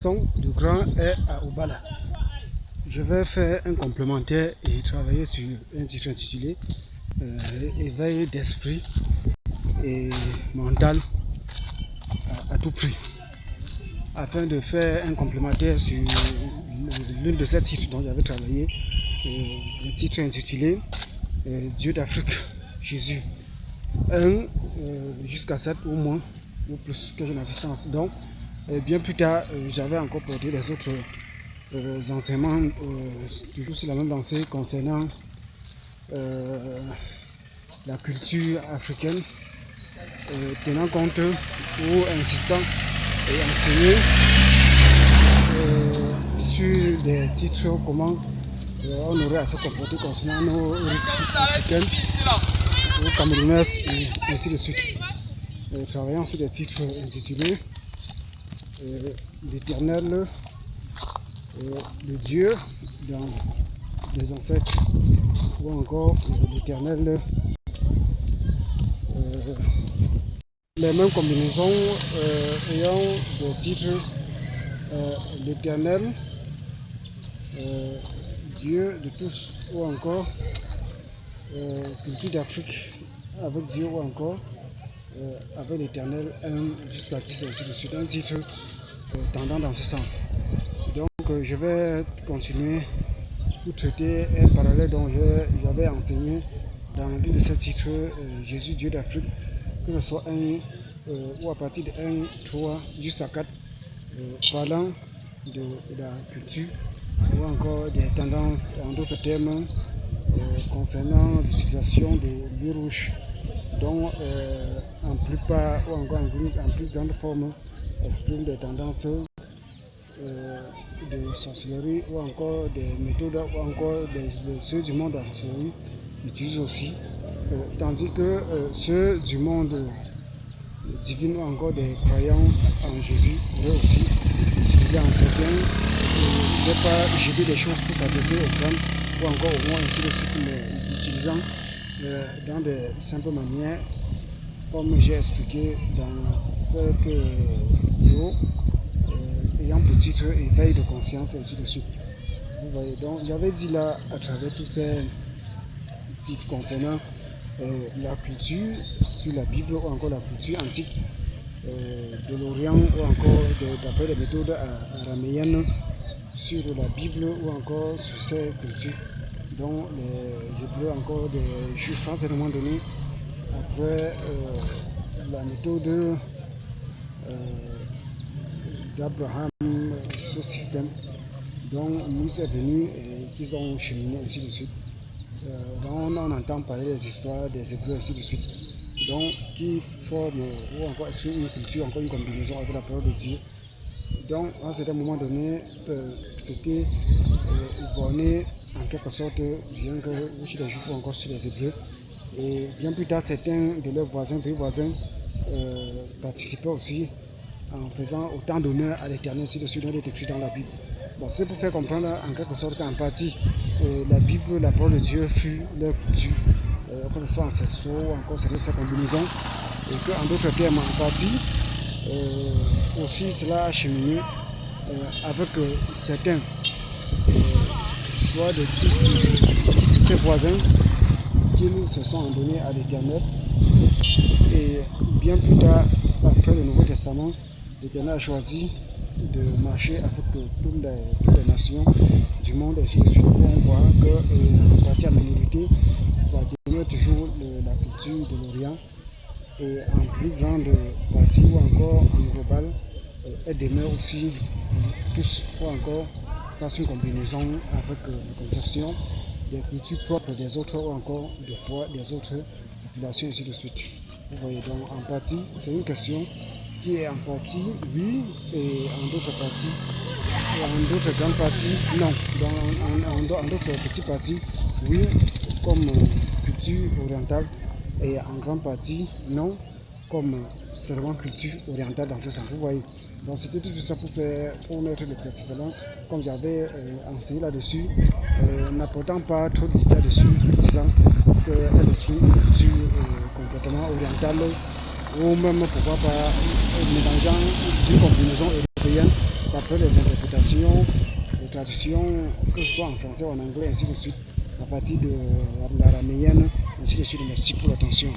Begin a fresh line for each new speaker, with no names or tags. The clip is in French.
Le grand est à Obala. Je vais faire un complémentaire et travailler sur un titre intitulé Éveil d'esprit et mental à tout prix, afin de faire un complémentaire sur l'une de ces titres dont j'avais travaillé, le titre intitulé Dieu d'Afrique, Jésus 1 jusqu'à 7 ou moins ou plus que je n'avais sens. Donc bien plus tard j'avais encore porté les autres enseignements toujours sur la même lancée concernant la culture africaine, tenant compte ou insistant et enseigner sur des titres comment on aurait à se comporter concernant nos rites africaines, aux camerounaises et ainsi de suite. Travaillant sur des titres intitulés l'Éternel, le Dieu dans les ancêtres, ou encore l'Éternel, les mêmes combinaisons ayant des titres l'Éternel, Dieu de tous, ou encore culture d'Afrique avec Dieu, ou encore avec l'Éternel 1 jusqu'à 10, ainsi de suite. Un titre tendant dans ce sens. Donc je vais continuer pour traiter un parallèle dont j'avais enseigné dans l'un de ces titres, Jésus Dieu d'Afrique, que ce soit 1 ou à partir de 1, 3 jusqu'à 4, parlant de la culture ou encore des tendances, en d'autres termes, concernant l'utilisation de l'huile rouge, dont en plupart ou encore en plus grande forme exprime des tendances de sorcellerie ou encore des méthodes ou encore ceux du monde de la sorcellerie utilisent aussi, tandis que ceux du monde divin ou encore des croyants en Jésus pourraient aussi utiliser en certains, ne pas jeter des choses pour s'adresser aux femmes ou encore au moins ainsi de suite, mais utilisant dans de simples manières, comme j'ai expliqué dans cette vidéo, ayant pour titre éveil de conscience, ainsi de suite. Vous voyez, donc j'avais dit là, à travers tous ces titres concernant la culture sur la Bible ou encore la culture antique de l'Orient, ou encore d'après les méthodes araméennes sur la Bible ou encore sur ces cultures, dont les Hébreux, encore des Juifs, à un moment donné, après la méthode d'Abraham, ce système dont Moïse est venu et qu'ils ont cheminé, ainsi de suite. Donc on entend parler des histoires des Hébreux, ainsi de suite, donc qui forment ou encore expriment une culture, encore une combinaison avec la parole de Dieu. Donc à un certain moment donné, c'était borné en quelque sorte, bien que chez les Juifs ou encore chez les Hébreux. Et bien plus tard, certains de leurs voisins, pays voisins, participaient aussi en faisant autant d'honneur à l'Éternel, ainsi de suite, dont il est écrit dans la Bible. Bon, c'est pour faire comprendre en quelque sorte qu'en partie, la Bible, la parole de Dieu fut leur culture, que ce soit ancestraux ou encore cette combinaison, et qu'en d'autres termes, en partie, aussi cela a cheminé avec certains, soit de tous ses voisins, qu'ils se sont donnés à l'Éternel. Et bien plus tard, après le Nouveau Testament, l'Éternel a choisi de marcher avec toutes les nations du monde, ainsi de suite. On voit que la partie à minorité, ça demeure toujours la culture de l'Orient, et en plus grande partie ou encore en global, elle demeure aussi tous ou encore face une combinaison avec la conception des cultures propres des autres ou encore de foi des autres populations, ainsi de suite. Vous voyez, donc en partie, c'est une question qui est en partie oui, et en d'autres parties, et en d'autres grandes parties non. Donc, en d'autres petites parties oui, comme culture orientale, et en grande partie non, comme seulement culture orientale dans ce sens. Vous voyez, donc c'était tout ça pour mettre le précisément, comme j'avais enseigné là-dessus, n'apportant pas trop de détails dessus, disant qu'elle exprime une culture complètement orientale, ou même pourquoi pas mélangeant une combinaison européenne d'après les interprétations, les traductions, que ce soit en français ou en anglais, ainsi de suite, à partir de l'araméenne, ainsi de suite. Merci pour l'attention.